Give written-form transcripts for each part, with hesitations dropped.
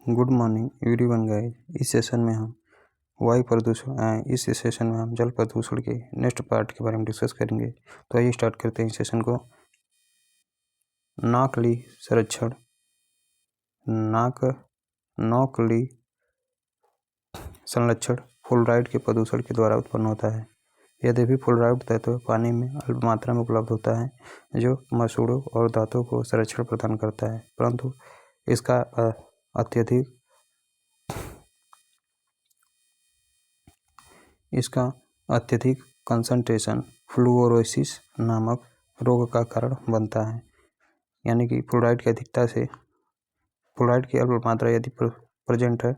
Good morning everyone guys. इस session में हम वायु प्रदूषण इस सेशन में हम जल प्रदूषण के नेक्स्ट पार्ट के बारे में डिस्कस करेंगे। तो आइए स्टार्ट करते हैं इस सेशन को। नौकली संरक्षण। नौकली संरक्षण फ्लोराइड के प्रदूषण के द्वारा उत्पन्न होता है। यद्यपि फ्लोराइड तत्व पानी में अल्प मात्रा में उपलब्ध होता है, जो मसूड़ों और धातुओं को संरक्षण प्रदान करता है, परंतु इसका अत्यधिक कंसंट्रेशन फ्लूरोसिस नामक रोग का कारण बनता है। यानी कि फ्लोराइड की अल्प मात्रा यदि प्रेजेंट है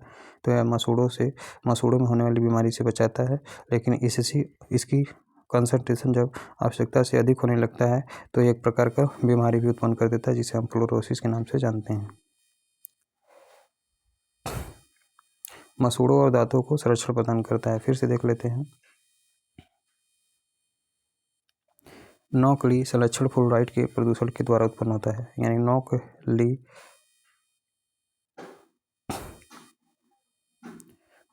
तो यह मसूड़ों में होने वाली बीमारी से बचाता है, लेकिन इसकी कंसंट्रेशन जब आवश्यकता से अधिक होने लगता है तो एक प्रकार का बीमारी भी उत्पन्न कर देता है, जिसे हम फ्लोरोसिस के नाम से जानते हैं। मसूड़ों और धातुओं को संरक्षण प्रदान करता है। फिर से देख लेते हैं। नौकली संरक्षण फ्लोराइड के प्रदूषण के द्वारा उत्पन्न होता है। यानी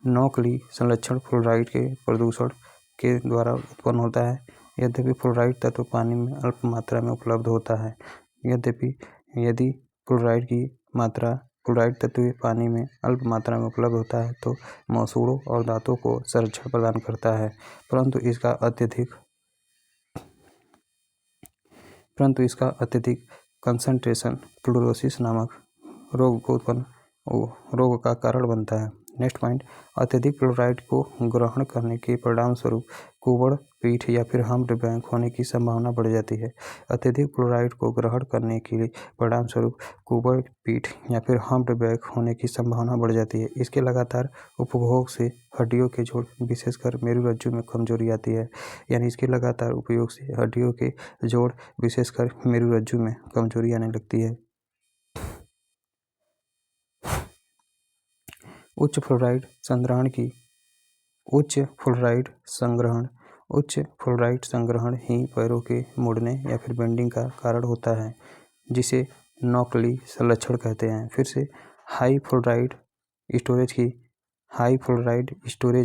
नौकली संरक्षण फ्लोराइड के प्रदूषण के द्वारा उत्पन्न होता है। यद्यपि फ्लोराइड तत्व पानी में अल्प मात्रा में उपलब्ध होता है। यदि फ्लोराइड तत्व पानी में अल्प मात्रा में उपलब्ध होता है तो मसूड़ों और धातुओं को संरक्षण प्रदान करता है, परंतु इसका अत्यधिक कंसंट्रेशन फ्लोरोसिस नामक रोग का कारण बनता है। नेक्स्ट पॉइंट, अत्यधिक फ्लोराइड को ग्रहण करने के परिणाम स्वरूप कुबड़ पीठ या फिर हम्प्ड होने की संभावना बढ़ जाती है। अत्यधिक फ्लोराइड को ग्रहण करने के परिणाम स्वरूप कुबड़ पीठ या फिर हम्प्ड होने की संभावना बढ़ जाती है। इसके लगातार उपभोग से हड्डियों के जोड़, विशेषकर मेरुरज्जु में कमजोरी आती है। यानी इसके लगातार उपयोग से हड्डियों के जोड़, विशेषकर मेरुरज्जु में कमजोरी आने लगती है। उच्च फ्लोराइड संग्रहण ही पैरों के मुड़ने या फिर बेंडिंग का कारण होता है, जिसे नौकली संरक्षण कहते हैं। फिर से हाई फ्लोराइड स्टोरेज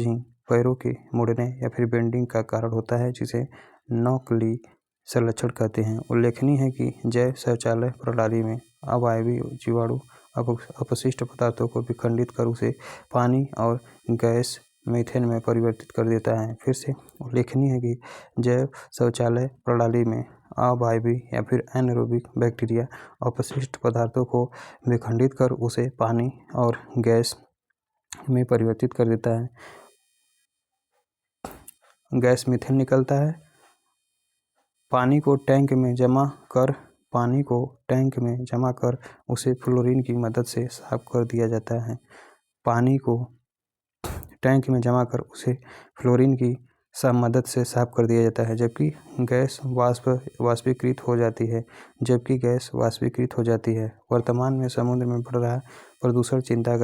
ही पैरों के मुड़ने या फिर बेंडिंग का कारण होता है, जिसे नौकली संरक्षण कहते हैं। उल्लेखनीय है कि जैव शौचालय प्रणाली में अवायवीय जीवाणु अपशिष्ट पदार्थों को विखंडित कर उसे पानी और गैस मीथेन में परिवर्तित कर देता है। फिर से उल्लेखनीय है कि जैव शौचालय प्रणाली में अवायवीय या फिर एनारोबिक बैक्टीरिया अपशिष्ट पदार्थों को विखंडित कर उसे पानी और गैस में परिवर्तित कर देता है। गैस मीथेन निकलता है। पानी को टैंक में जमा कर उसे फ्लोरीन की मदद से साफ कर दिया जाता है। पानी को टैंक में जमा कर उसे फ्लोरीन की मदद से साफ कर दिया जाता है, जबकि गैस वाष्पीकृत हो जाती है। वर्तमान में समुद्र में बढ़ रहा प्रदूषण चिंता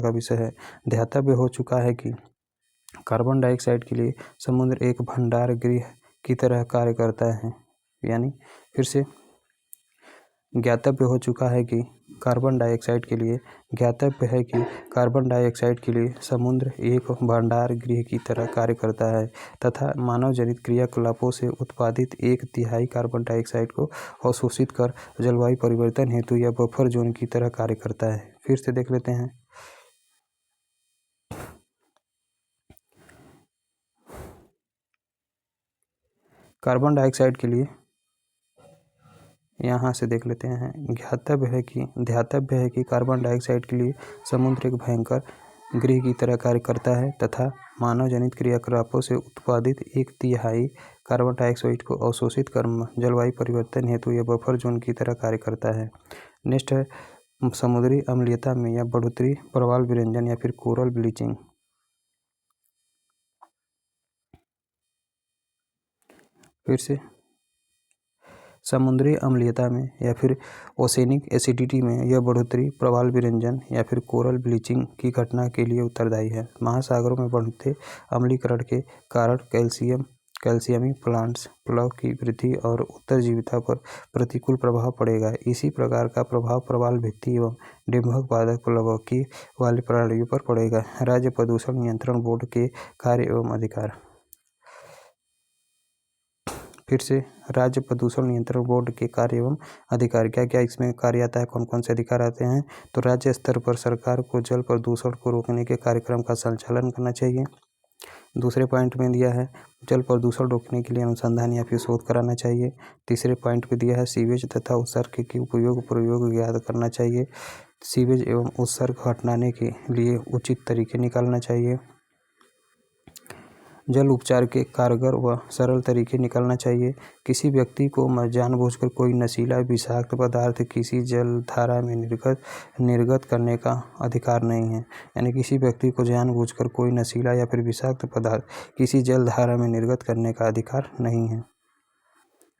का विषय है। ध्यातव्य हो चुका है कि कार्बन डाइऑक्साइड के लिए समुद्र एक भंडार गृह की तरह कार्य करता है। ज्ञातव्य है कि कार्बन डाइऑक्साइड के लिए समुद्र एक भंडार गृह की तरह कार्य करता है तथा मानव जनित क्रियाकलापों से उत्पादित 1/3 कार्बन डाइऑक्साइड को अवशोषित कर जलवायु परिवर्तन हेतु यह बफर जोन की तरह कार्य करता है। फिर से देख लेते हैं। कार्बन डाइऑक्साइड के लिए यहाँ से देख लेते हैं। ध्यातव्य है कि कार्बन डाइऑक्साइड के लिए समुद्र एक भयंकर गृह की तरह कार्य करता है तथा मानव जनित क्रियाकलापों से उत्पादित 1/3 कार्बन डाइऑक्साइड को अवशोषित कर जलवायु परिवर्तन हेतु यह बफर जोन की तरह कार्य करता है। नेक्स्ट है समुद्री अम्लीयता में या बढ़ोतरी, प्रवाल विरंजन या फिर कोरल ब्लीचिंग। फिर से समुद्री अम्लीयता में या फिर ओसेनिक एसिडिटी में यह बढ़ोतरी प्रवाल विरंजन या फिर कोरल ब्लीचिंग की घटना के लिए उत्तरदायी है। महासागरों में बढ़ते अम्लीकरण के कारण कैल्शियम कैल्शियमी प्लांट्स प्लव की वृद्धि और उत्तरजीविता पर प्रतिकूल प्रभाव पड़ेगा। इसी प्रकार का प्रभाव प्रवाल भित्ति एवं डिंबक वादक प्लवों की वाली प्रणालियों पर पड़ेगा। राज्य प्रदूषण नियंत्रण बोर्ड के कार्य एवं अधिकार। फिर से राज्य प्रदूषण नियंत्रण बोर्ड के कार्य एवं अधिकार क्या क्या इसमें कार्य आता है, कौन कौन से अधिकार आते हैं। तो राज्य स्तर पर सरकार को जल प्रदूषण को रोकने के कार्यक्रम का संचालन करना चाहिए। दूसरे पॉइंट में दिया है जल प्रदूषण रोकने के लिए अनुसंधान या फिर शोध कराना चाहिए। तीसरे पॉइंट में दिया है सीवेज तथा उत्सर्ग के उपयोग प्रयोग याद करना चाहिए। सीवेज एवं उत्सर्ग हटाने के लिए उचित तरीके निकालना चाहिए। जल उपचार के कारगर व सरल तरीके निकालना चाहिए। किसी व्यक्ति को जानबूझकर कोई नशीला विषाक्त पदार्थ किसी जलधारा में निर्गत करने का अधिकार नहीं है। यानी किसी व्यक्ति को जानबूझकर कोई नशीला या फिर विषाक्त पदार्थ किसी जलधारा में निर्गत करने का अधिकार नहीं है।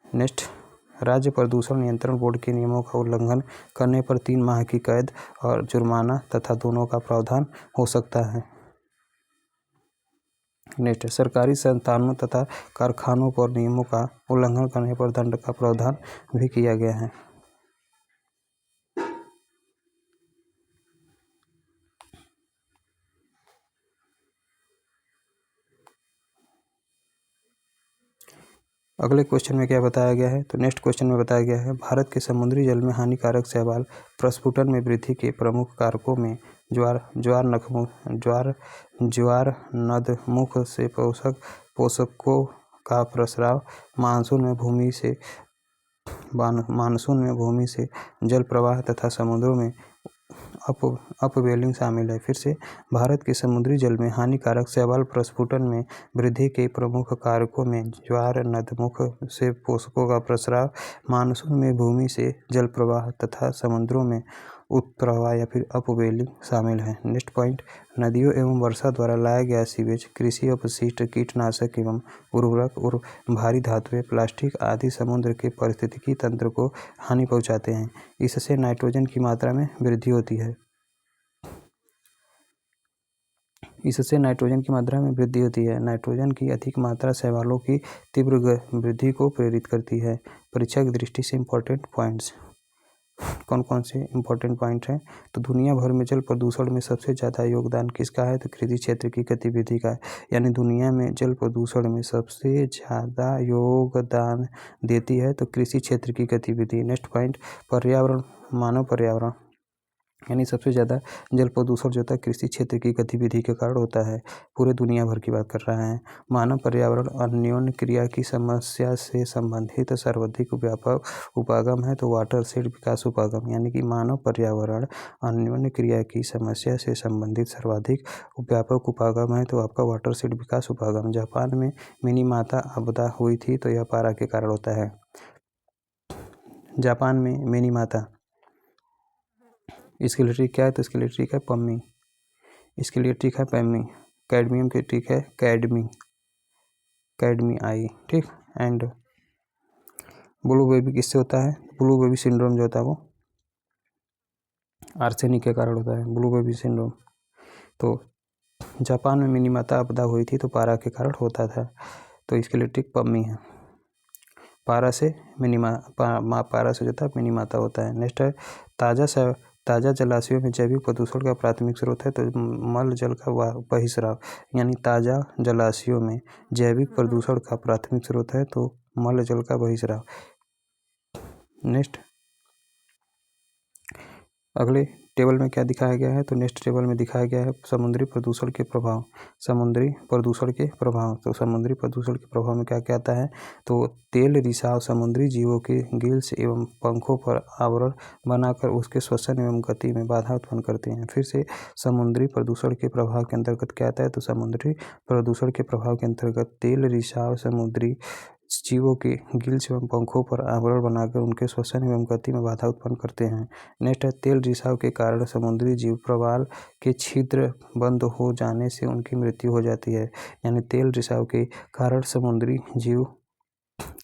नेक्स्ट, राज्य प्रदूषण नियंत्रण बोर्ड के नियमों का उल्लंघन करने पर 3 माह की कैद और जुर्माना तथा दोनों का प्रावधान हो सकता है। नेक्स्ट, सरकारी संस्थानों तथा कारखानों पर नियमों का उल्लंघन करने पर दंड का प्रावधान भी किया गया है। अगले क्वेश्चन में क्या बताया गया है, तो नेक्स्ट क्वेश्चन में बताया गया है भारत के समुद्री जल में हानिकारक शैवाल प्रस्फुटन में वृद्धि के प्रमुख कारकों में ज्वार नदमुख से पोषकों का प्रस्राव, मानसून में भूमि से जल प्रवाह तथा समुद्रों में अपवेलिंग शामिल है। फिर से भारत के समुद्री जल में हानिकारक शैवाल प्रस्फुटन में वृद्धि के प्रमुख कारकों में ज्वार नदमुख से पोषकों का प्रस्राव, मानसून में भूमि से जल प्रवाह तथा समुद्रों में उत्प्रवाह या फिर अपवेलिंग शामिल है। नेक्स्ट पॉइंट, नदियों एवं वर्षा द्वारा लाया गया सीवेज, कृषि अपशिष्ट, कीटनाशक एवं उर्वरक और भारी धातुएं, प्लास्टिक आदि समुद्र के पारिस्थितिकी तंत्र को हानि पहुंचाते हैं। इससे नाइट्रोजन की मात्रा में वृद्धि होती है। नाइट्रोजन की अधिक मात्रा शैवालों की तीव्र वृद्धि को प्रेरित करती है। परीक्षा की दृष्टि से इम्पोर्टेंट पॉइंट्स कौन कौन से इम्पोर्टेंट पॉइंट हैं, तो दुनिया भर में जल प्रदूषण में सबसे ज़्यादा योगदान किसका है, तो कृषि क्षेत्र की गतिविधि का है। यानी दुनिया में जल प्रदूषण में सबसे ज़्यादा योगदान देती है तो कृषि क्षेत्र की गतिविधि। नेक्स्ट पॉइंट, पर्यावरण मानव पर्यावरण, यानी सबसे ज़्यादा जल प्रदूषण जो होता है कृषि क्षेत्र की गतिविधि के कारण होता है। पूरे दुनिया भर की बात कर रहा है। मानव पर्यावरण अन्योन्य क्रिया की समस्या से संबंधित सर्वाधिक व्यापक उपागम है तो वाटरशेड विकास उपागम। यानी कि मानव पर्यावरण अन्योन्य क्रिया की समस्या से संबंधित सर्वाधिक व्यापक उपागम है तो आपका वाटरशेड विकास उपागम। जापान में मिनीमाता आपदा हुई थी तो यह पारा के कारण होता है। जापान में मिनीमाता, इसके लिए ट्रिक क्या है, तो इसके लिए ट्रिक है पम्मी, इसके लिए ट्रिक है पैमी, कैडमियम की ट्रिक है कैडमी आई, ठीक। एंड ब्लू बेबी किससे होता है, ब्लू बेबी सिंड्रोम जो होता है वो आर्सेनिक के कारण होता है, ब्लू बेबी सिंड्रोम। तो जापान में मिनीमाता आपदा हुई थी तो पारा के कारण होता था, तो इसके लिए ट्रिक पम्मी है। पारा से पारा से जो था मिनीमाता होता है। नेक्स्ट है ताज़ा जलाशयों में जैविक प्रदूषण का प्राथमिक स्रोत है तो मल जल का बहिस्राव। यानी ताज़ा जलाशयों में जैविक प्रदूषण का प्राथमिक स्रोत है तो मल जल का बहिस्राव। नेक्स्ट, अगले टेबल में क्या दिखाया गया है, तो नेक्स्ट टेबल में दिखाया गया है समुद्री प्रदूषण के प्रभाव। तो समुद्री प्रदूषण के प्रभाव में क्या क्या आता है, तो तेल रिसाव समुद्री जीवों के गिल्स एवं पंखों पर आवरण बनाकर उसके श्वसन एवं गति में बाधा उत्पन्न करते हैं। फिर से समुद्री प्रदूषण के प्रभाव के अंतर्गत क्या आता है, तो समुद्री प्रदूषण के प्रभाव के अंतर्गत तेल रिसाव समुद्री जीवों के गिल्स एवं पंखों पर आवरण बनाकर उनके श्वसन एवं गति में बाधा उत्पन्न करते हैं। नेक्स्ट है तेल रिसाव के कारण समुद्री जीव प्रवाल के छिद्र बंद हो जाने से उनकी मृत्यु हो जाती है। यानी तेल रिसाव के कारण समुद्री जीव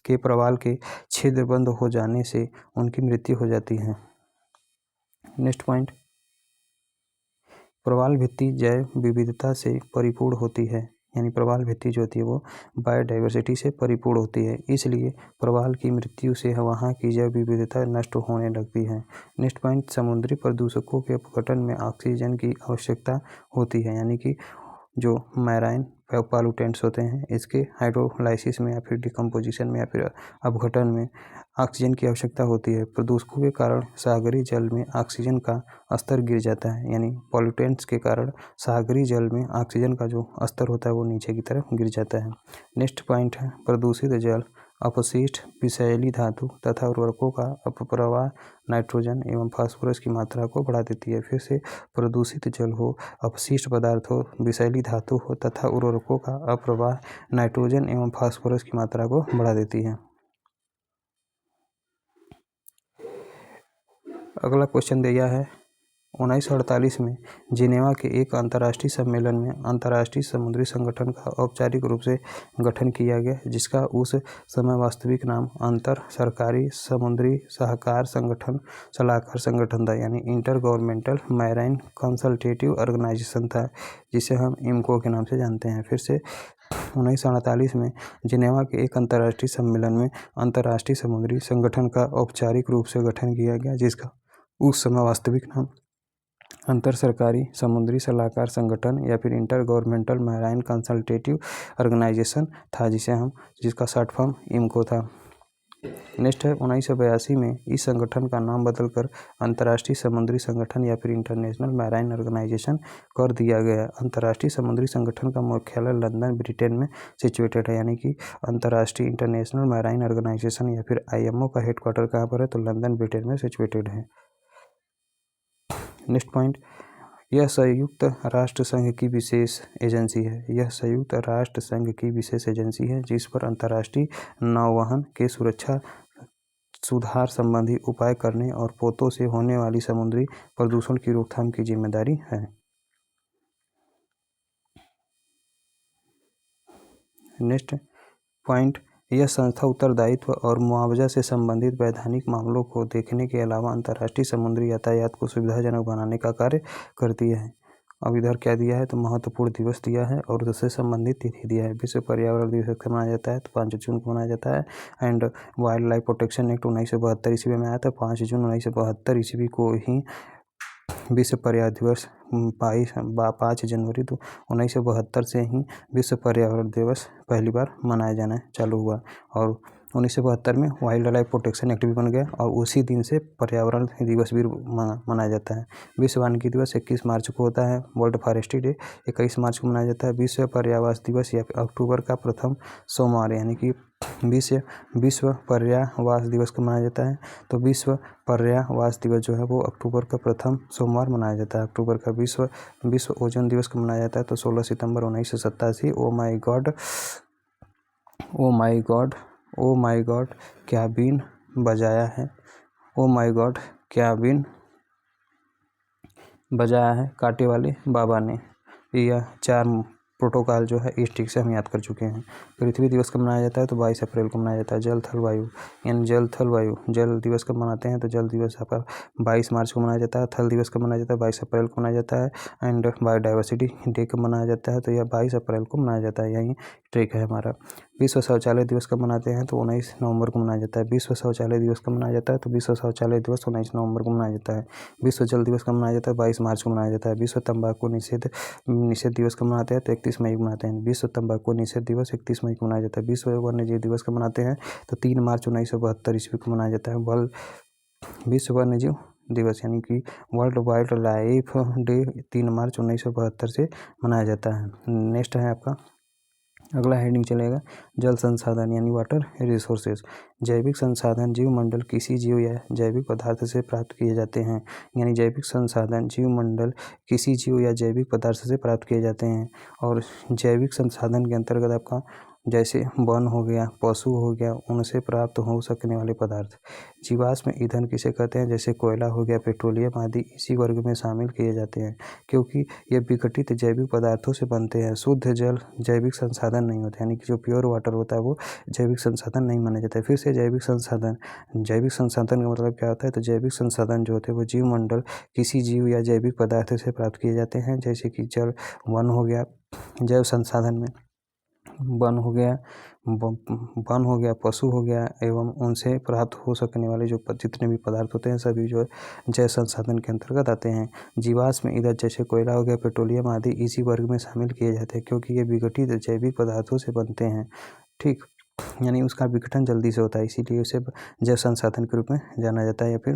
के प्रवाल के छिद्र बंद हो जाने से उनकी मृत्यु हो जाती है। नेक्स्ट पॉइंट, प्रवाल भित्ति जैव विविधता से परिपूर्ण होती है। यानी प्रवाल भित्ति जो होती है वो बायोडाइवर्सिटी से परिपूर्ण होती है, इसलिए प्रवाल की मृत्यु से वहाँ की जैव विविधता नष्ट होने लगती है। नेक्स्ट पॉइंट, समुद्री प्रदूषकों के अपघटन में ऑक्सीजन की आवश्यकता होती है, यानी कि जो मैराइन पॉल्यूटेंट्स होते हैं इसके हाइड्रोलाइसिस में या फिर डिकम्पोजिशन में या फिर अपघटन में ऑक्सीजन की आवश्यकता होती है। प्रदूषकों के कारण सागरीय जल में ऑक्सीजन का स्तर गिर जाता है, यानी पॉल्यूटेंट्स के कारण सागरीय जल में ऑक्सीजन का जो स्तर होता है वो नीचे की तरफ गिर जाता है। नेक्स्ट पॉइंट है, प्रदूषित जल अपशिष्ट विषैली धातु तथा उर्वरकों का अपप्रवाह नाइट्रोजन एवं फास्फोरस की मात्रा को बढ़ा देती है। फिर से, प्रदूषित जल हो, अपशिष्ट पदार्थ हो, विषैली धातु हो तथा उर्वरकों का अप्रवाह नाइट्रोजन एवं फास्फोरस की मात्रा को बढ़ा देती है। अगला क्वेश्चन दिया है, 1948 में जिनेवा के एक अंतर्राष्ट्रीय सम्मेलन में अंतर्राष्ट्रीय समुद्री संगठन का औपचारिक रूप से गठन किया गया, जिसका उस समय वास्तविक नाम अंतर सरकारी समुद्री सलाहकार संगठन था, यानी inter governmental marine consultative organization था, जिसे हम इमको के नाम से जानते हैं। फिर से, 1948 में जिनेवा के एक अंतर्राष्ट्रीय सम्मेलन में अंतर्राष्ट्रीय समुद्री संगठन का औपचारिक रूप से गठन किया गया, जिसका उस समय वास्तविक नाम अंतर सरकारी समुद्री सलाहकार संगठन या फिर inter governmental marine consultative organization था, जिसका शॉर्ट फॉर्म इमको था। नेक्स्ट है, 1982 में इस संगठन का नाम बदलकर अंतर्राष्ट्रीय समुद्री संगठन या फिर इंटरनेशनल मैराइन ऑर्गेनाइजेशन कर दिया गया। अंतर्राष्ट्रीय समुद्री संगठन का मुख्यालय लंदन, ब्रिटेन में सिचुएटेड है, यानी कि अंतर्राष्ट्रीय इंटरनेशनल मैराइन ऑर्गेनाइजेशन या फिर IMO का हेडक्वार्टर कहाँ पर है, तो लंदन, ब्रिटेन में सिचुएटेड है। नेक्स्ट पॉइंट, यह संयुक्त राष्ट्र संघ की विशेष एजेंसी है। यह संयुक्त राष्ट्र संघ की विशेष एजेंसी है जिस पर अंतर्राष्ट्रीय नौवहन के सुरक्षा सुधार संबंधी उपाय करने और पोतों से होने वाली समुद्री प्रदूषण की रोकथाम की जिम्मेदारी है। नेक्स्ट पॉइंट, यह संस्था उत्तरदायित्व और मुआवजा से संबंधित वैधानिक मामलों को देखने के अलावा अंतर्राष्ट्रीय समुद्री यातायात को सुविधाजनक बनाने का कार्य करती है। अब इधर क्या दिया है, तो महत्वपूर्ण दिवस दिया है और उससे संबंधित तिथि दिया है। विश्व पर्यावरण दिवस कब मनाया जाता है, तो 5 जून को मनाया जाता है। And wild life protection act 1972 ईस्वी में आया था, 5 जून 1972 ईस्वी को ही विश्व पर्यावरण दिवस 5 जनवरी 1972 से ही विश्व पर्यावरण दिवस पहली बार मनाया जाना चालू हुआ और 1972 में वाइल्ड लाइफ प्रोटेक्शन एक्ट भी बन गया और उसी दिन से पर्यावरण दिवस भी मनाया जाता है। विश्व वानिकी दिवस 21 मार्च को होता है। वर्ल्ड फॉरेस्ट्री डे 21 मार्च को मनाया जाता है। विश्व पर्यावरण दिवस या अक्टूबर का प्रथम सोमवार, यानी कि विश्व पर्यावरण दिवस को मनाया जाता है। तो विश्व पर्यावरण दिवस जो है वो अक्टूबर का प्रथम सोमवार मनाया जाता है। अक्टूबर का विश्व ओजोन दिवस को मनाया जाता है, तो 16 सितंबर 1987। ओ माई गॉड क्या बीन बजाया है, ओ माई गॉड क्या बीन बजाया है कांटे वाले बाबा ने। यह 4 प्रोटोकॉल जो है इस ट्रिक से हम याद कर चुके हैं। पृथ्वी दिवस कब मनाया जाता है, तो 22 अप्रैल को मनाया जाता है। जल थल वायु, यानी जल थल वायु, जल दिवस कब मनाते हैं, तो जल दिवस आपका 22 मार्च को मनाया जाता है। थल दिवस कब मनाया जाता है, 22 अप्रैल को मनाया जाता है। एंड बायोडाइवर्सिटी डे कब मनाया जाता है, तो यह 22 अप्रैल को मनाया जाता है। यही ट्रिक है हमारा। विश्व शौचालय दिवस कब मनाते हैं, तो 19 नवंबर को मनाया जाता है। विश्व शौचालय दिवस कब मनाया जाता है, तो विश्व शौचालय दिवस 19 नवंबर को मनाया जाता है। विश्व जल दिवस कब मनाया जाता है, 22 मार्च को मनाया जाता है। विश्व तंबाकू निषेध दिवस कब मनाते हैं, तो 31 मई को मनाते हैं। विश्व तंबाकू निषेध दिवस 31 मई को मनाया जाता है। विश्व वन्यजीव दिवस कब मनाते हैं, तो 3 मार्च 1972 ईस्वी को मनाया जाता है। विश्व वन्यजीव दिवस यानी कि वर्ल्ड वाइल्ड लाइफ डे 3 मार्च 1972 से मनाया जाता है। नेक्स्ट है आपका अगला हेडिंग चलेगा जल संसाधन यानी वाटर रिसोर्सेज। जैविक संसाधन जीव मंडल किसी जीव या जैविक पदार्थ से प्राप्त किए जाते हैं, यानी जैविक संसाधन जीव मंडल किसी जीव या जैविक पदार्थ से प्राप्त किए जाते हैं। और जैविक संसाधन के अंतर्गत आपका जैसे वन हो गया, पशु हो गया, उनसे प्राप्त हो सकने वाले पदार्थ। जीवाश्म ईंधन किसे कहते हैं, जैसे कोयला हो गया, पेट्रोलियम आदि इसी वर्ग में शामिल किए जाते हैं, क्योंकि ये विघटित जैविक पदार्थों से बनते हैं। शुद्ध जल जैविक संसाधन नहीं होता, यानी कि जो प्योर वाटर होता है वो जैविक संसाधन नहीं माना जाता है। फिर से जैविक संसाधन का मतलब क्या होता है, तो जैविक संसाधन जो होते हैं वो जीव मंडल किसी जीव या जैविक पदार्थ से प्राप्त किए जाते हैं, जैसे कि जल, वन हो गया। जैव संसाधन में वन हो गया, वन हो गया, पशु हो गया एवं उनसे प्राप्त हो सकने वाले जो जितने भी पदार्थ होते हैं सभी जो है जैव संसाधन के अंतर्गत आते हैं। जीवाश्म ईंधन जैसे कोयला हो गया, पेट्रोलियम आदि इसी वर्ग में शामिल किए जाते हैं क्योंकि ये विघटित जैविक पदार्थों से बनते हैं। ठीक, यानी उसका विघटन जल्दी से होता है, इसीलिए उसे जैव संसाधन के रूप में जाना जाता है या फिर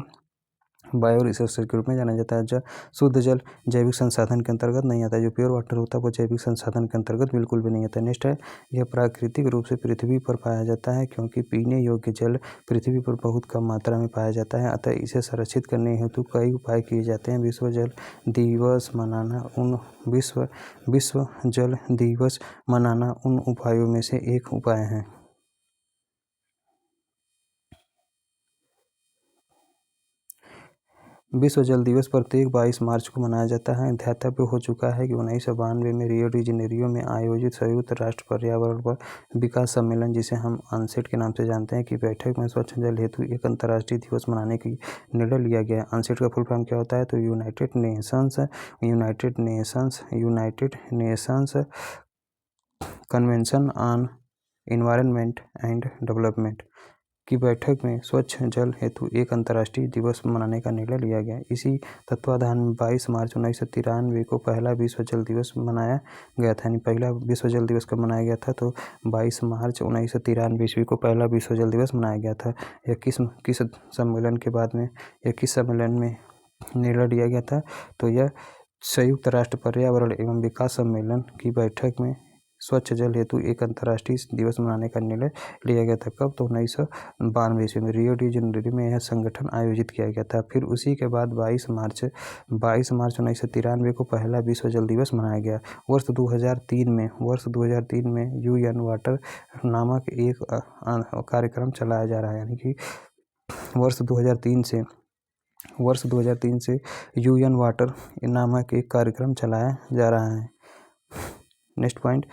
बायो रिसोर्सेज के रूप में जाना जाता है। जब शुद्ध जल जैविक संसाधन के अंतर्गत नहीं आता है, जो प्योर वाटर होता है वो जैविक संसाधन के अंतर्गत बिल्कुल भी नहीं आता है। नेक्स्ट है, यह प्राकृतिक रूप से पृथ्वी पर पाया जाता है क्योंकि पीने योग्य जल पृथ्वी पर बहुत कम मात्रा में पाया जाता है, अतः इसे संरक्षित करने हेतु कई उपाय किए जाते हैं। विश्व जल दिवस मनाना विश्व जल दिवस मनाना उन उपायों में से एक उपाय है। विश्व जल दिवस प्रत्येक 22 मार्च को मनाया जाता है। ध्यातव्य हो चुका है कि 1992 में रियो डी जेनेरियो में आयोजित संयुक्त राष्ट्र पर्यावरण पर विकास सम्मेलन, जिसे हम अनसेट के नाम से जानते हैं, की बैठक में स्वच्छ जल हेतु एक अंतर्राष्ट्रीय दिवस मनाने की निर्णय लिया गया। अनसेट का फुल फॉर्म क्या होता है? तो United Nations convention on environment and development की बैठक में स्वच्छ जल हेतु एक अंतर्राष्ट्रीय दिवस मनाने का निर्णय लिया गया। इसी तत्वाधान में 22 मार्च 1993 को पहला विश्व जल दिवस मनाया गया था। यानी पहला विश्व जल दिवस कब मनाया गया था? तो 22 मार्च 1993 ईस्वी को पहला विश्व जल दिवस मनाया गया था। यह किस सम्मेलन के बाद में या किस सम्मेलन में निर्णय लिया गया था? तो यह संयुक्त राष्ट्र पर्यावरण एवं विकास सम्मेलन की बैठक में स्वच्छ जल हेतु एक अंतर्राष्ट्रीय दिवस मनाने का निर्णय लिया गया था। कब? तो 1992 ईस्वी में रियो डी जेनेरियो में यह संगठन आयोजित किया गया था। फिर उसी के बाद 22 मार्च 1993 को पहला विश्व जल दिवस मनाया गया। वर्ष 2003 में यूएन वाटर नामक एक कार्यक्रम चलाया जा रहा है, यानी कि वर्ष 2003 से यूएन वाटर नामक एक कार्यक्रम चलाया जा रहा है। नेक्स्ट पॉइंट,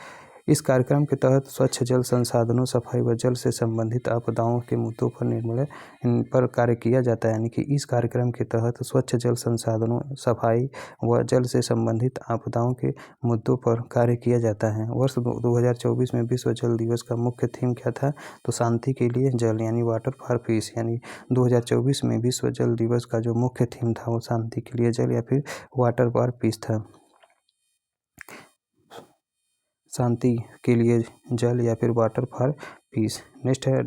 इस कार्यक्रम के तहत स्वच्छ जल संसाधनों, सफाई व जल से संबंधित आपदाओं के मुद्दों पर निर्मूलन पर कार्य किया जाता है। यानी कि इस कार्यक्रम के तहत स्वच्छ जल संसाधनों, सफाई व जल से संबंधित आपदाओं के मुद्दों पर कार्य किया जाता है। वर्ष 2024 में विश्व जल दिवस का मुख्य थीम क्या था? तो शांति के लिए जल, यानी वाटर फॉर पीस। यानी 2024 में विश्व जल दिवस का जो मुख्य थीम था वो शांति के लिए जल या फिर वाटर फॉर पीस था। शांति के लिए जल या फिर वाटर फॉर पीस। नेक्स्ट है,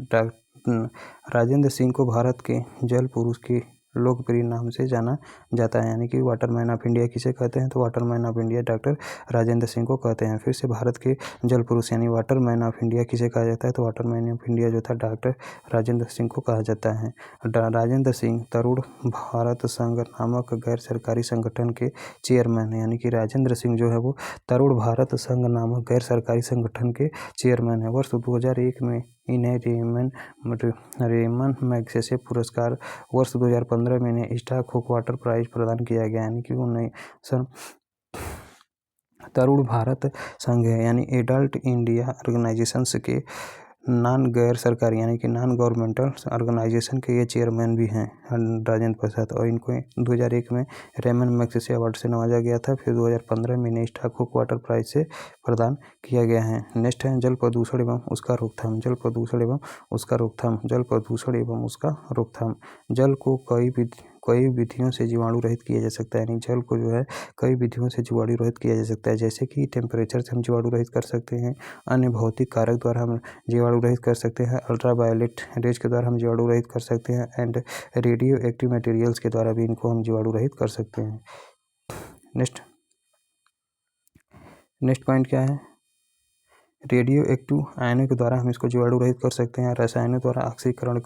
राजेंद्र सिंह को भारत के जल पुरुष के लोकप्रिय नाम से जाना जाता है। यानी कि वाटरमैन ऑफ इंडिया किसे कहते हैं? तो Waterman of India doctor Rajendra Singh को कहते हैं। फिर से भारत के जल पुरुष यानी वाटरमैन ऑफ इंडिया किसे कहा जाता है? तो वाटरमैन ऑफ इंडिया जो था डॉक्टर राजेंद्र सिंह को कहा जाता है। राजेंद्र सिंह तरुण भारत संघ नामक गैर सरकारी संगठन के चेयरमैन है। यानी कि राजेंद्र सिंह जो है वो तरुण भारत संघ नामक गैर सरकारी संगठन के चेयरमैन है। वर्ष 2001 में इन्हें रेमन मैग्सेसे पुरस्कार, वर्ष 2015 में इन्हें स्टॉक हुक वाटर प्राइज प्रदान किया गया। यानी कि उन्हें तरुण भारत संघ है यानी एडल्ट इंडिया ऑर्गेनाइजेशंस के गैर सरकारी यानी कि नॉन गवर्नमेंटल ऑर्गेनाइजेशन के ये चेयरमैन भी हैं राजेंद्र प्रसाद, और इनको 2001 में रेमन मैग्सेसे अवार्ड से नवाजा गया था। फिर 2015 में इन्हें स्टॉक हुक वाटर प्राइज से प्रदान किया गया है। नेक्स्ट है, जल प्रदूषण एवं उसका रोकथाम। जल प्रदूषण एवं उसका रोकथाम। जल को कई विधियों से जीवाणु रहित किया जा सकता है। यानी जल को जो है कई विधियों से जीवाणु रहित किया जा सकता है, जैसे कि टेम्परेचर से हम जीवाणु रहित कर सकते हैं, अन्य भौतिक कारक द्वारा हम जीवाणु रहित कर सकते हैं, अल्ट्रावायलेट रेज के द्वारा हम जीवाणु रहित कर सकते हैं, एंड रेडियो एक्टिव मटेरियल्स के द्वारा भी इनको हम जीवाणु रहित कर सकते हैं। नेक्स्ट पॉइंट क्या है? रेडियो एक्टिव आयनों के द्वारा हम इसको जीवाणु रहित कर सकते हैं, रसायनों द्वारा ऑक्सीकरण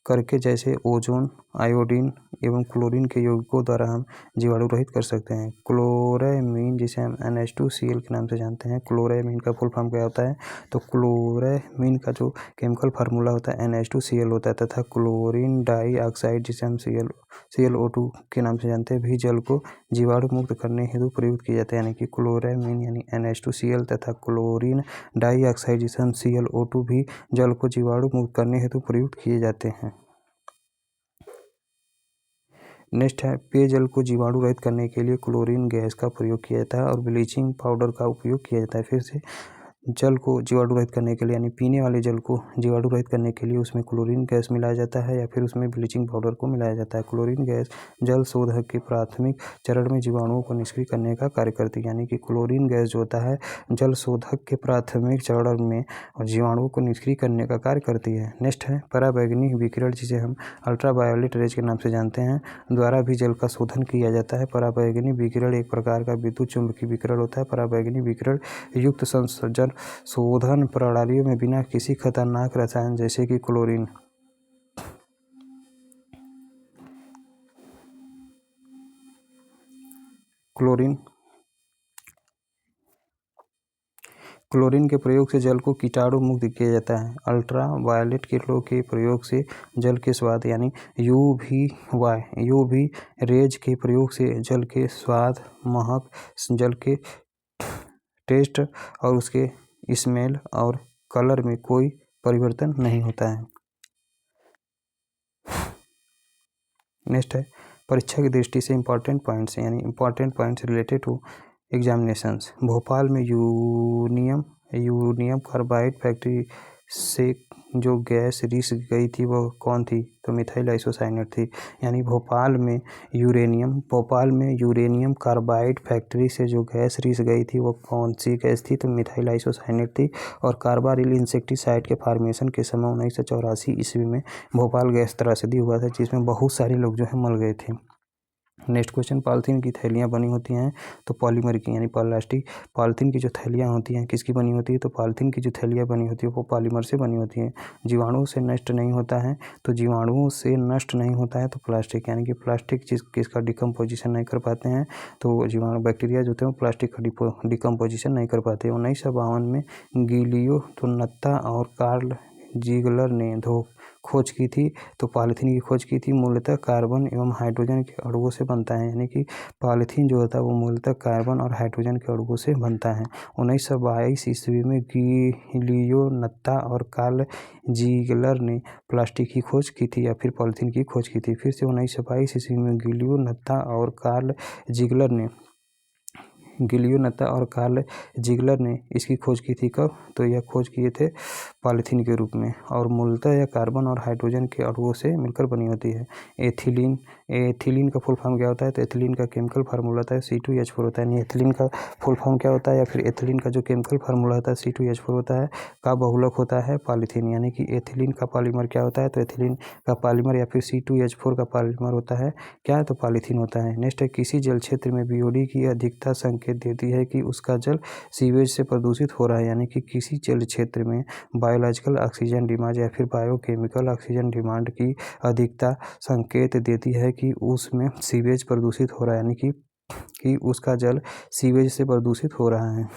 करके जैसे ओजोन, आयोडीन एवं क्लोरीन के यौगिकों द्वारा हम जीवाणु रहित कर सकते हैं। क्लोरेमीन, जिसे हम NH2Cl के नाम से जानते हैं, क्लोरेमीन का फुल फॉर्म क्या होता है? तो क्लोरेमीन का जो केमिकल फार्मूला होता है NH2Cl होता है, तथा क्लोरीन डाइऑक्साइड, जिसे हम ClO2 के नाम से जानते हैं, भी जल को जीवाणु मुक्त करने हेतु प्रयुक्त किए जाते हैं। यानी कि क्लोरेमीन यानी NH2Cl तथा क्लोरीन डाइऑक्साइड, जिसे हम ClO2 भी जल को जीवाणु मुक्त करने हेतु प्रयुक्त किए जाते हैं। नेक्स्ट है, पेयजल को जीवाणु रहित करने के लिए क्लोरीन गैस का प्रयोग किया जाता है और ब्लीचिंग पाउडर का उपयोग किया जाता है। फिर से जल को जीवाणु रहित करने के लिए यानी पीने वाले जल को जीवाणु रहित करने के लिए उसमें क्लोरीन गैस मिलाया जाता है या फिर उसमें ब्लीचिंग पाउडर को मिलाया जाता है। क्लोरीन गैस जल शोधक के प्राथमिक चरण में जीवाणुओं को निष्क्रिय करने का कार्य करती है, यानी कि क्लोरीन गैस जो होता है जल शोधक के प्राथमिक चरण में जीवाणुओं को निष्क्रिय करने का कार्य करती है। नेक्स्ट है पराबैंगनी विकिरण, जिसे हम अल्ट्रावायोलेट रेज के नाम से जानते हैं, द्वारा भी जल का शोधन किया जाता है। पराबैंगनी विकिरण एक प्रकार का विद्युत चुम्बकीय विकिरण होता है। पराबैंगनी विकिरण युक्त जल शोधन प्रणालियों में बिना किसी खतरनाक रसायन जैसे कि क्लोरीन के प्रयोग से जल को कीटाणु मुक्त किया जाता है। अल्ट्रा वायलेट किरणों के प्रयोग से जल के स्वाद यानी यूवी रेज के प्रयोग से जल के स्वाद, महक, जल के टेस्ट और उसके स्मेल और कलर में कोई परिवर्तन नहीं होता है। नेक्स्ट है परीक्षा की दृष्टि से इम्पॉर्टेंट पॉइंट्स यानी important points related to examinations. Bhopal में यूरेनियम कार्बाइड फैक्ट्री से जो गैस रिस गई थी वह कौन थी? तो मिथाइल आइसोसाइनेट थी। यानी भोपाल में यूरेनियम कार्बाइड फैक्ट्री से जो गैस रिस गई थी वो कौन सी गैस थी? तो मिथाइल आइसोसाइनेट थी। और कार्बारिल इंसेक्टिसाइड के फार्मेशन के समय 1984 ईस्वी में भोपाल गैस त्रासदी हुआ था, जिसमें बहुत सारे लोग जो है मर गए थे। नेक्स्ट क्वेश्चन, पॉलीथीन की थैलियाँ बनी होती हैं तो पॉलीमर की यानी प्लास्टिक। पॉलीथीन की जो थैलियाँ होती हैं किसकी बनी होती है? तो पॉलीथीन की जो थैलियाँ बनी होती है वो पॉलीमर से बनी होती हैं। जीवाणुओं से नष्ट नहीं होता है तो प्लास्टिक, यानी कि प्लास्टिक किसका डिकम्पोजिशन नहीं कर पाते हैं तो जीवाणु बैक्टीरिया जो होते हैं वो प्लास्टिक का डिकम्पोजिशन नहीं कर पाते। 1952 में गिलियो टोन्नेत्ता और कार्ल जीगलर ने खोज की थी तो पॉलीथीन की खोज की थी। मूलतः कार्बन एवं हाइड्रोजन के अणुओं से बनता है, यानी कि पॉलीथीन जो होता है वो मूलतः कार्बन और हाइड्रोजन के अणुओं से बनता है। 1922 ईस्वी में गिलियोटोन्नेत्ता और कार्ल जीगलर ने प्लास्टिक की खोज की थी या फिर पॉलीथीन की खोज की थी। फिर से 1922 ईस्वी में गिलियोटोन्नेत्ता और कार्ल जिगलर ने इसकी खोज की थी। कब? तो यह खोज किए थे पॉलीथीन के रूप में, और मूलतः यह कार्बन और हाइड्रोजन के अणुओं से मिलकर बनी होती है। एथिलीन का फुल फॉर्म क्या होता है? तो एथिलीन का केमिकल फार्मूला होता है C2H4 होता है। यानी एथिलीन का फुल फॉर्म क्या होता है या फिर एथिलीन का जो केमिकल फार्मूला होता है C2H4 होता है, का बहुलक होता है पॉलीथीन। यानी कि एथिलीन का पॉलीमर क्या होता है? तो एथिलीन का पॉलीमर या फिर C2H4 का पॉलीमर होता है क्या है? तो पॉलीथीन होता है। नेक्स्ट है किसी जल क्षेत्र में BOD की अधिकता संकेत देती है कि उसका जल सीवेज से प्रदूषित हो रहा है। यानी कि किसी जल क्षेत्र में बायोलॉजिकल ऑक्सीजन डिमांड या फिर बायोकेमिकल ऑक्सीजन डिमांड की अधिकता संकेत देती है कि उसमें सीवेज प्रदूषित हो रहा है, यानी कि उसका जल सीवेज से प्रदूषित हो रहा है।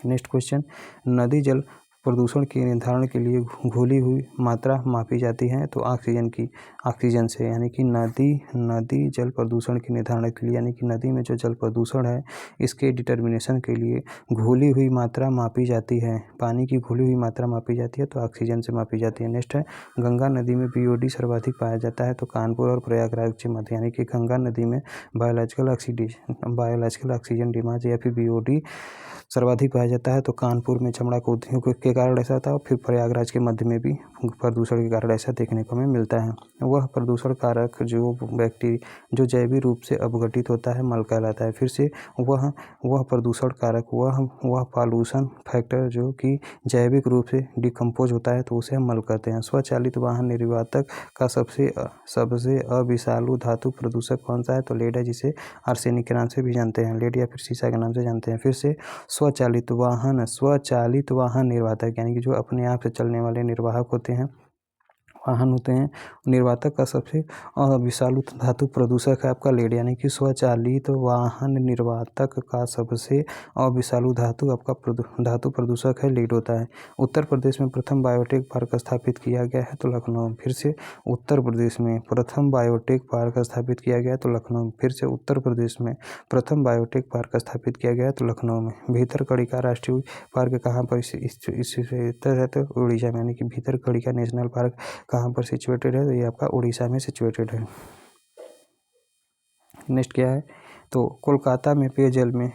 नेक्स्ट क्वेश्चन, नदी जल प्रदूषण के निर्धारण के लिए घुली हुई मात्रा मापी जाती है तो ऑक्सीजन से। यानी कि नदी जल प्रदूषण के निर्धारण के लिए, यानी कि नदी में जो जल प्रदूषण है इसके डिटर्मिनेशन के लिए घुली हुई मात्रा मापी जाती है। पानी की घुली हुई मात्रा मापी जाती है तो ऑक्सीजन से मापी जाती है। नेक्स्ट है गंगा नदी में BOD सर्वाधिक पाया जाता है तो कानपुर और प्रयागराज के मध्य। यानी कि गंगा नदी में बायोलॉजिकल ऑक्सीजन डिमांड या फिर BOD सर्वाधिक पाया जाता है तो कानपुर में चमड़ा का उद्योग के कारण ऐसा था, और फिर प्रयागराज के मध्य में भी प्रदूषण के कारण ऐसा देखने को हमें मिलता है। वह प्रदूषण कारक जो जैविक रूप से अपघटित होता है मल कहलाता है। फिर से वह प्रदूषण कारक वह पॉल्यूशन फैक्टर जो कि जैविक रूप से डिकम्पोज होता है तो उसे हम मल कहते हैं। स्वचालित वाहन निर्वातक का सबसे अविषालु धातु प्रदूषक कौन सा है? तो लेड है, जिसे आर्सेनिक के नाम से भी जानते हैं, लेड या फिर सीसा के नाम से जानते हैं। फिर से स्वचालित वाहन निर्वातक, यानी कि जो अपने आप से चलने वाले निर्वाहक होते हैं, वाहन होते हैं, निर्वातक का सबसे विषालु धातु प्रदूषक है आपका लेड। यानी कि स्वचालित वाहन निर्वातक का सबसे अविषालु धातु आपका धातु प्रदूषक है लेड होता है। उत्तर प्रदेश में प्रथम बायोटेक पार्क स्थापित किया गया है तो लखनऊ। फिर से उत्तर प्रदेश में प्रथम बायोटेक पार्क स्थापित किया गया तो लखनऊ। फिर से उत्तर प्रदेश में प्रथम बायोटेक पार्क स्थापित किया गया तो लखनऊ में। भीतरकनिका राष्ट्रीय पार्क कहाँ पर स्थित है? तो उड़ीसा में। यानी कि भीतरकनिका नेशनल पार्क कहाँ पर सिचुएटेड है? तो ये आपका उड़ीसा में सिचुएटेड है। नेक्स्ट क्या है? तो कोलकाता में पेयजल में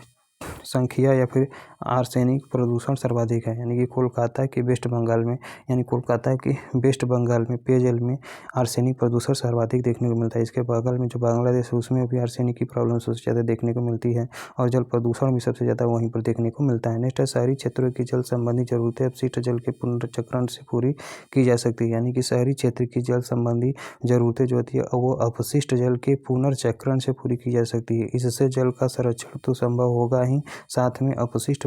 संख्या या फिर आर्सेनिक प्रदूषण सर्वाधिक है, यानी कि कोलकाता के वेस्ट बंगाल में, यानी कोलकाता के वेस्ट बंगाल में पेयजल में आर्सेनिक प्रदूषण सर्वाधिक देखने को मिलता है। इसके बगल में जो बांग्लादेश है उसमें भी आर्सेनिक की प्रॉब्लम सबसे ज़्यादा देखने को मिलती है और जल प्रदूषण भी सबसे ज़्यादा वहीं पर देखने को मिलता है। नेक्स्ट है, शहरी क्षेत्रों की जल संबंधी जरूरतें अपशिष्ट जल के पुनर्चक्रण से पूरी की जा सकती है, यानी कि शहरी क्षेत्र की जल संबंधी ज़रूरतें जो होती है वो अपशिष्ट जल के पुनर्चक्रण से पूरी की जा सकती है। इससे जल का संरक्षण तो संभव होगा ही, साथ में अपशिष्ट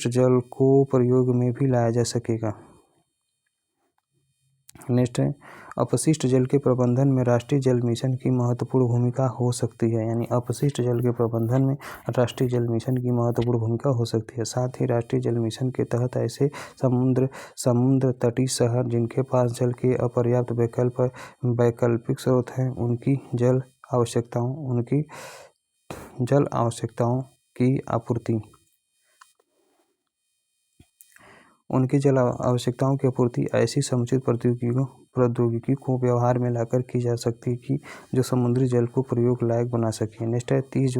जल को प्रयोग में भी लाया जा सकेगा। नेक्स्ट है, अपशिष्ट जल के प्रबंधन में राष्ट्रीय जल मिशन की महत्वपूर्ण भूमिका हो सकती है, यानी अपशिष्ट जल के प्रबंधन में राष्ट्रीय जल मिशन की महत्वपूर्ण भूमिका हो सकती है। साथ ही राष्ट्रीय जल मिशन के तहत ऐसे समुद्र तटीय शहर जिनके पास जल के अपर्याप्त वैकल्पिक स्रोत हैं उनकी जल आवश्यकताओं की आपूर्ति ऐसी समुचित प्रौद्योगिकी को व्यवहार में लाकर की जा सकती है कि जो समुद्री जल को प्रयोग लायक बना सके। नेक्स्ट है, 30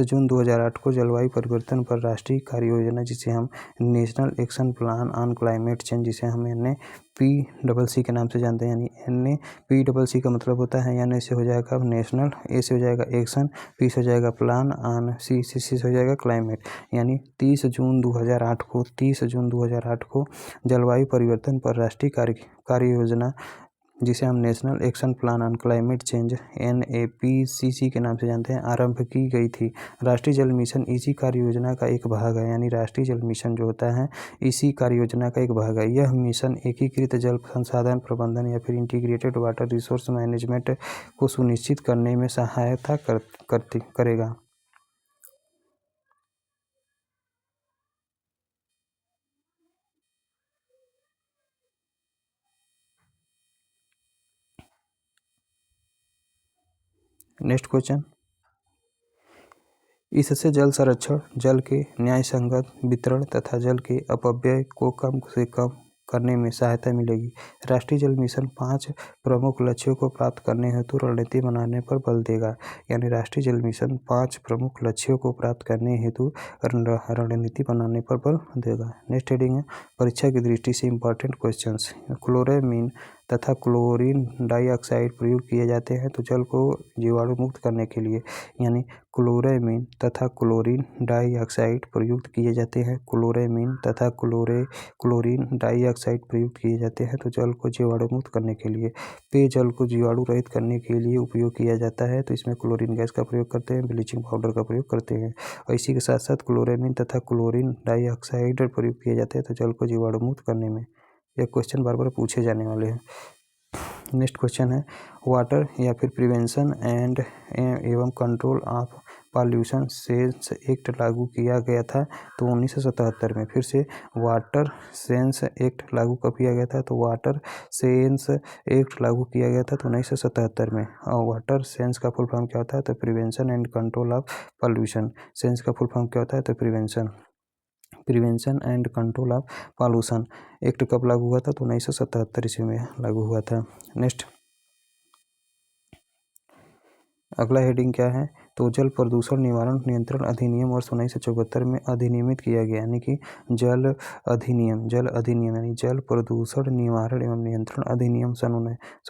जून 2008 को जलवायु परिवर्तन पर राष्ट्रीय कार्य योजना, जिसे हम national action plan on climate change, जिसे हम NAPCC के नाम से जानते हैं, यानी NAPCC का मतलब होता है, यानी से हो जाएगा नेशनल, ए से हो जाएगा एक्शन, पी से हो जाएगा प्लान, ऑन सी से हो जाएगा क्लाइमेट, यानी 30 जून 2008 को जलवायु परिवर्तन पर राष्ट्रीय कार्य योजना, जिसे हम national action plan on climate change NAPCC के नाम से जानते हैं, आरंभ की गई थी। राष्ट्रीय जल मिशन इसी कार्य योजना का एक भाग है, यानी राष्ट्रीय जल मिशन जो होता है इसी कार्य योजना का एक भाग है। यह मिशन एकीकृत जल संसाधन प्रबंधन या फिर इंटीग्रेटेड वाटर रिसोर्स मैनेजमेंट को सुनिश्चित करने में सहायता करेगा। नेक्स्ट क्वेश्चन, इससे जल संरक्षण, जल के न्यायसंगत वितरण तथा जल के अपव्यय को कम से कम करने में सहायता मिलेगी। राष्ट्रीय जल मिशन 5 प्रमुख लक्ष्यों को प्राप्त करने हेतु रणनीति बनाने पर बल देगा, यानी राष्ट्रीय जल मिशन 5 प्रमुख लक्ष्यों को प्राप्त करने हेतु रणनीति बनाने पर बल देगा। नेक्स्ट हेडिंग है, परीक्षा की दृष्टि से इंपॉर्टेंट क्वेश्चंस। क्लोरामीन तथा क्लोरीन डाइऑक्साइड प्रयोग किए जाते हैं तो जल को जीवाणु मुक्त करने के लिए, यानी क्लोरामीन तथा क्लोरीन डाइऑक्साइड प्रयुक्त किए जाते हैं। क्लोरामीन तथा क्लोरीन डाइऑक्साइड प्रयुक्त किए जाते हैं तो जल को जीवाणु मुक्त करने के लिए। पेयजल को जीवाणु रहित करने के लिए उपयोग किया जाता है, तो इसमें क्लोरीन गैस का प्रयोग करते हैं, ब्लीचिंग पाउडर का प्रयोग करते हैं। और इसी के साथ साथ क्लोरामीन तथा क्लोरीन डाइऑक्साइड प्रयोग किए जाते हैं तो जल को जीवाणु मुक्त करने में। यह क्वेश्चन बार बार पूछे जाने वाले हैं। नेक्स्ट क्वेश्चन है, वाटर या फिर प्रिवेंशन एंड एवं control of pollution sense act लागू किया गया था तो 1977 में। फिर से वाटर सेंस एक्ट लागू कब किया गया था, तो वाटर सेंस एक्ट लागू किया गया था तो 1977 में। और वाटर सेंस का फुल फॉर्म क्या होता है, तो prevention and control of pollution. Sense का फुल फॉर्म क्या होता है, तो prevention and control of pollution act कब लागू हुआ था, तो 1977 ईस्वी में लागू हुआ था। नेक्स्ट अगला हेडिंग क्या है, तो जल प्रदूषण निवारण नियंत्रण अधिनियम वर्ष 1974 में अधिनियमित किया गया, यानी कि जल अधिनियम यानी जल प्रदूषण निवारण एवं नियंत्रण अधिनियम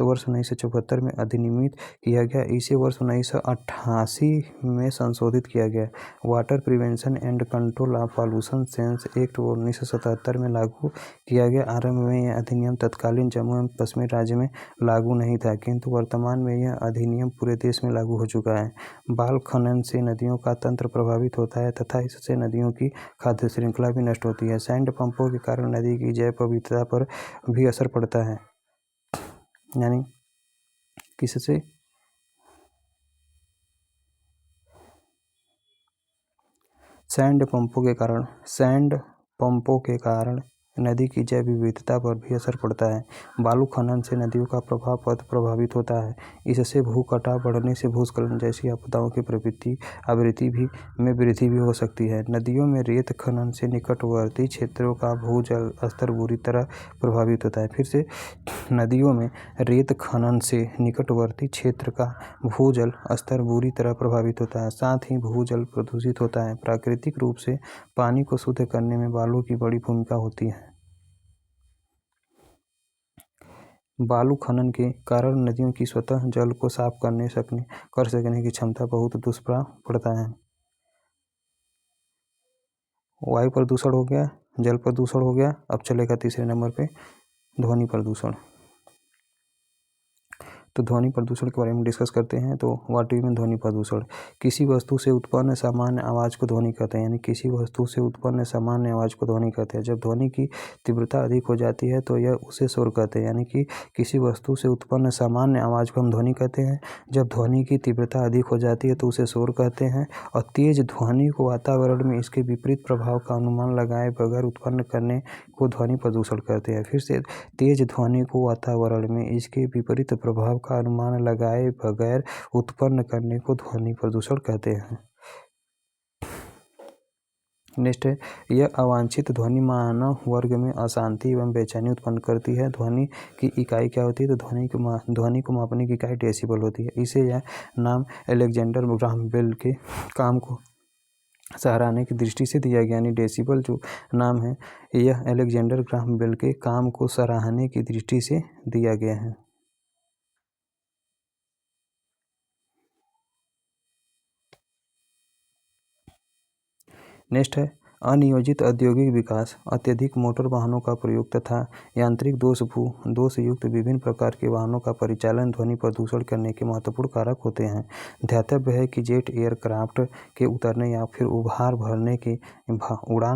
वर्ष 1974 में अधिनियमित किया गया। इसे वर्ष 1988 में संशोधित किया गया। Water prevention and control of pollution sense act 1977 में लागू किया गया। आरंभ में यह अधिनियम तत्कालीन जम्मू एवं कश्मीर राज्य में लागू नहीं था, किंतु वर्तमान में यह अधिनियम पूरे देश में लागू हो चुका है। बाल खनन से नदियों का तंत्र प्रभावित होता है तथा इससे नदियों की खाद्य श्रृंखला भी नष्ट होती है। सैंड पंपों के कारण नदी की जैव विविधता पर भी असर पड़ता है, यानी किससे, सैंड पंपों के कारण नदी की जैव विविधता पर भी असर पड़ता है। बालू खनन से नदियों का प्रवाह पथ प्रभावित होता है। इससे भू कटाव बढ़ने से भूस्खलन जैसी आपदाओं की आवृत्ति में वृद्धि भी हो सकती है। नदियों में रेत खनन से निकटवर्ती क्षेत्रों का भूजल स्तर बुरी तरह प्रभावित होता है। फिर से नदियों में रेत खनन से निकटवर्ती क्षेत्र का भूजल स्तर बुरी तरह प्रभावित होता है। साथ ही भूजल प्रदूषित होता है। प्राकृतिक रूप से पानी को शुद्ध करने में बालू की बड़ी भूमिका होती है। बालू खनन के कारण नदियों की स्वतः जल को साफ कर सकने की क्षमता बहुत दुष्प्रभाव पड़ता है। वायु प्रदूषण हो गया, जल प्रदूषण हो गया। अब चलेगा तीसरे नंबर पे ध्वनि प्रदूषण। तो ध्वनि प्रदूषण के बारे में डिस्कस करते हैं। तो व्हाट डू यू मीन ध्वनि प्रदूषण? किसी वस्तु से उत्पन्न सामान्य आवाज़ को ध्वनि कहते हैं। यानी किसी वस्तु से उत्पन्न सामान्य आवाज़ को ध्वनि कहते हैं। जब ध्वनि की तीव्रता अधिक हो जाती है तो यह उसे शोर कहते हैं। यानी कि किसी वस्तु से उत्पन्न सामान्य आवाज़ को हम ध्वनि कहते हैं। जब ध्वनि की तीव्रता अधिक हो जाती है तो उसे शोर कहते हैं। और तेज ध्वनि को वातावरण में इसके विपरीत प्रभाव का अनुमान लगाए बगैर उत्पन्न करने को ध्वनि प्रदूषण कहते हैं। फिर से तेज ध्वनि को वातावरण में इसके विपरीत प्रभाव का अनुमान लगाए बगैर उत्पन्न करने को ध्वनि प्रदूषण कहते हैं। नेक्स्ट है, यह अवांछित ध्वनि मानव वर्ग में अशांति एवं बेचैनी उत्पन्न करती है। ध्वनि की इकाई क्या होती है? तो ध्वनि को मापने की इकाई डेसिबल होती है। इसे यह नाम अलेक्जेंडर ग्राहम बेल के काम को सराहने की दृष्टि से दिया गया। यानी डेसिबल जो नाम है यह अलेक्जेंडर ग्राहम बेल के काम को सराहने की दृष्टि से दिया गया है। नेक्स्ट है, अनियोजित औद्योगिक विकास, अत्यधिक मोटर वाहनों का प्रयोग तथा यांत्रिक दोष युक्त विभिन्न प्रकार के वाहनों का परिचालन ध्वनि प्रदूषण करने के महत्वपूर्ण कारक होते हैं। ध्यातव्य है कि जेट एयरक्राफ्ट के उतरने या फिर उड़ान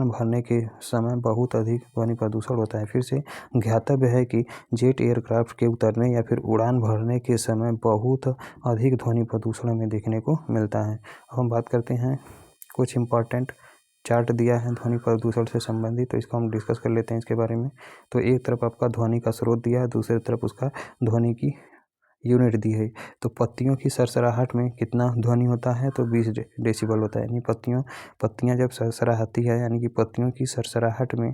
भरने के समय बहुत अधिक ध्वनि प्रदूषण होता है। फिर से ज्ञातव्य है कि जेट एयरक्राफ्ट के उतरने या फिर उड़ान भरने के समय बहुत अधिक ध्वनि प्रदूषण हमें देखने को मिलता है। अब हम बात करते हैं, कुछ इम्पॉर्टेंट चार्ट दिया है ध्वनि प्रदूषण से संबंधित, तो इसको हम डिस्कस कर लेते हैं इसके बारे में। तो एक तरफ आपका ध्वनि का स्रोत दिया है, दूसरी तरफ उसका ध्वनि की यूनिट दी है। तो पत्तियों की सरसराहट में कितना ध्वनि होता है? तो 20 डेसिबल होता है। यानी पत्तियां जब सरसराहती है, यानी कि पत्तियों की सरसराहट में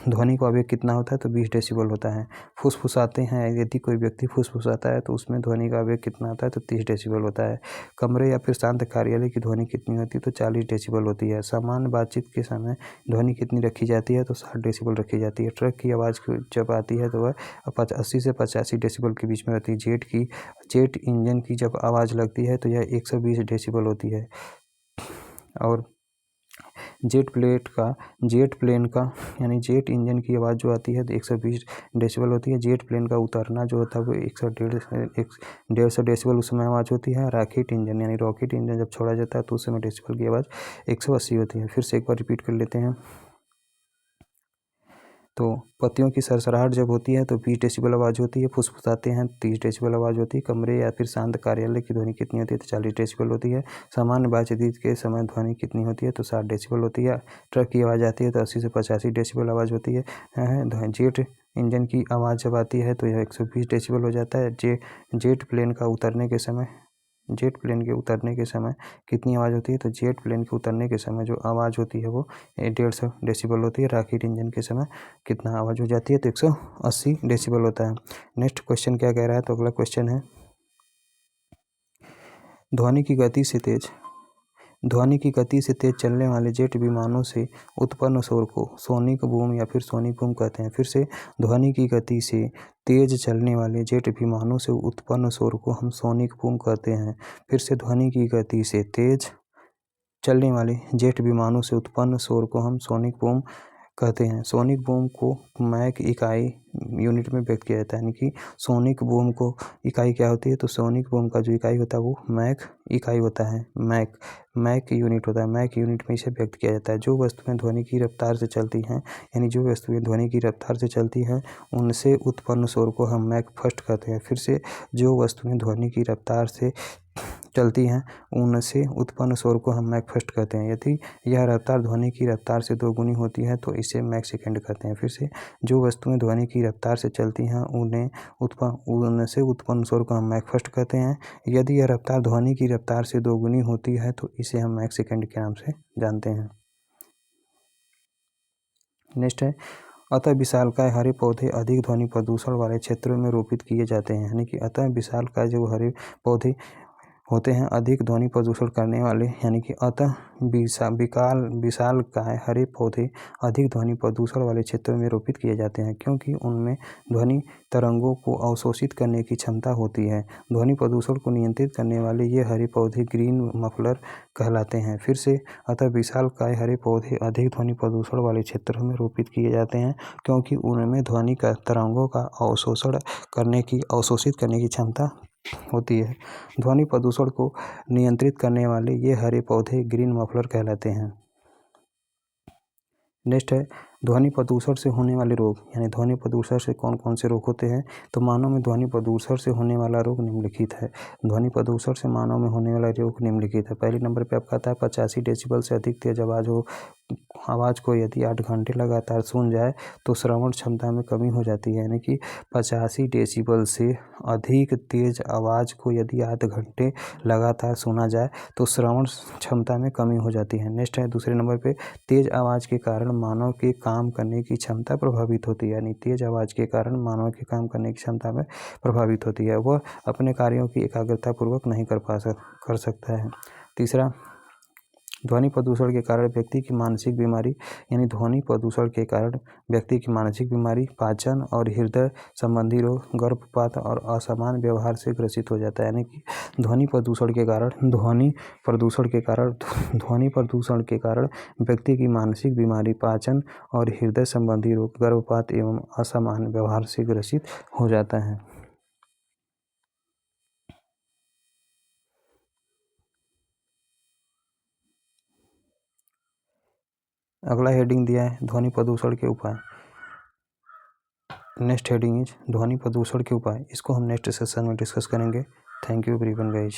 ध्वनि का आवेग कितना होता है? तो 20 डेसिबल होता है। फुसफुसाते हैं, यदि कोई व्यक्ति फुसफुसाता है तो उसमें ध्वनि का आवेग कितना होता है? तो 30 डेसिबल होता है। कमरे या फिर शांत कार्यालय की ध्वनि कितनी होती है? तो 40 डेसिबल होती है। सामान्य बातचीत के समय ध्वनि कितनी रखी जाती है? तो 60 डेसिबल रखी जाती है। ट्रक की आवाज़ जब आती है तो वह 80 से 85 डेसिबल के बीच में रहती है। जेट इंजन की जब आवाज़ लगती है तो यह 120 डेसिबल होती है। और जेट प्लेन का यानी जेट इंजन की आवाज़ जो आती है तो 120 डेसिबल होती है। जेट प्लेन का उतरना जो होता है वो 150 डेसिबल उस समय आवाज़ होती है। रॉकेट इंजन जब छोड़ा जाता है तो उस समय डेसिबल की आवाज़ 180 होती है। फिर से एक बार रिपीट कर लेते हैं। तो पत्तियों की सरसराहट जब होती है तो 20 डेसिबल आवाज़ होती है। फुसफुसाते हैं 30 डेसिबल आवाज़ होती है। कमरे या फिर शांत कार्यालय की ध्वनि कितनी होती है? तो 40 डेसिबल होती है। सामान्य बातचीत के समय ध्वनि कितनी होती है? तो 60 डेसिबल होती है। ट्रक की आवाज़ आती है तो 80 से 85 डेसिबल आवाज़ होती है। जेट इंजन की आवाज़ जब आती है तो यह 120 डेसिबल हो जाता है। जेट प्लेन के उतरने के समय कितनी आवाज़ होती है? तो जेट प्लेन के उतरने के समय जो आवाज़ होती है वो 150 डेसिबल होती है। रॉकेट इंजन के समय कितना आवाज़ हो जाती है? तो 180 डेसिबल होता है। नेक्स्ट क्वेश्चन क्या कह रहा है? तो अगला क्वेश्चन है, ध्वनि की गति से तेज चलने वाले जेट विमानों से उत्पन्न शोर को सोनिक बूम या फिर सोनिक बूम कहते हैं। फिर से ध्वनि की गति से तेज चलने वाले जेट विमानों से उत्पन्न शोर को हम सोनिक बूम कहते हैं। फिर से ध्वनि की गति से तेज चलने वाले जेट विमानों से उत्पन्न शोर को हम सोनिक बूम कहते हैं। सोनिक बूम को मैक इकाई यूनिट में व्यक्त किया जाता है। यानी कि सोनिक बूम को इकाई क्या होती है? तो सोनिक बूम का जो इकाई होता है वो मैक इकाई होता है। मैक यूनिट होता है। मैक यूनिट में इसे व्यक्त किया जाता है। जो वस्तुएं ध्वनि की रफ्तार से चलती हैं, उनसे उत्पन्न शोर को हम मैक फर्स्ट कहते हैं। फिर से जो वस्तुएं ध्वनि की रफ्तार से चलती हैं उनसे उत्पन्न शोर को हम मैक फर्स्ट कहते हैं। यदि यह रफ्तार ध्वनि की रफ्तार से दोगुनी होती है तो इसे मैक सेकंड कहते हैं। फिर से, जो वस्तुएं ध्वनि की रफ्तार से चलती हैं उनसे उत्पन्न शोर को हम मैक फर्स्ट कहते हैं। यदि यह रफ्तार ध्वनि की रफ्तार से दोगुनी होती है तो इसे हम मैक सेकंड के नाम से जानते हैं। नेक्स्ट है, अतः विशालकाय हरे पौधे अधिक ध्वनि प्रदूषण वाले क्षेत्रों में रोपित किए जाते हैं। यानी कि अतः विशालकाय जो हरे पौधे होते हैं अधिक ध्वनि प्रदूषण करने वाले, यानी कि अतः विशालकाय हरे पौधे अधिक ध्वनि प्रदूषण वाले क्षेत्रों में रोपित किए जाते हैं क्योंकि उनमें ध्वनि तरंगों को अवशोषित करने की क्षमता होती है। ध्वनि प्रदूषण को नियंत्रित करने वाले ये हरे पौधे ग्रीन मफलर कहलाते हैं। फिर से, अतः विशालकाय हरे पौधे अधिक ध्वनि प्रदूषण वाले क्षेत्रों में रोपित किए जाते हैं क्योंकि उनमें ध्वनि का तरंगों का अवशोषित करने की क्षमता होती है। ध्वनि प्रदूषण को नियंत्रित करने वाले ये हरे पौधे ग्रीन मफलर कहलाते हैं। नेक्स्ट है, ध्वनि प्रदूषण से होने वाले रोग, यानी ध्वनि प्रदूषण से कौन कौन से रोग होते हैं। तो मानव में ध्वनि प्रदूषण से होने वाला रोग निम्नलिखित है। ध्वनि प्रदूषण से मानव में होने वाला रोग निम्नलिखित है। पहले नंबर पे आपका आता है 85 डेसिबल से अधिक तेज आवाज़ को यदि 8 घंटे लगातार सुन जाए तो श्रवण क्षमता में कमी हो जाती है। यानी कि 85 डेसिबल से अधिक तेज आवाज़ को यदि 8 घंटे लगातार सुना जाए तो श्रवण क्षमता में कमी हो जाती है। नेक्स्ट है, दूसरे नंबर पे तेज आवाज़ के कारण मानव के काम करने की क्षमता प्रभावित होती है। यानी तेज आवाज़ के कारण मानव के काम करने की क्षमता में प्रभावित होती है, वह अपने कार्यों की एकाग्रता पूर्वक नहीं कर सकता है। तीसरा, ध्वनि प्रदूषण के कारण व्यक्ति की मानसिक बीमारी, यानी ध्वनि प्रदूषण के कारण व्यक्ति की मानसिक बीमारी, पाचन और हृदय संबंधी रोग, गर्भपात और असमान व्यवहार से ग्रसित हो जाता है। यानी कि ध्वनि प्रदूषण के कारण व्यक्ति की मानसिक बीमारी, पाचन और हृदय संबंधी रोग, गर्भपात एवं असमान व्यवहार से ग्रसित हो जाता है। अगला हेडिंग दिया है ध्वनि प्रदूषण के उपाय। नेक्स्ट हेडिंग इज ध्वनि प्रदूषण के उपाय। इसको हम नेक्स्ट सेशन में डिस्कस करेंगे। Thank you everyone guys.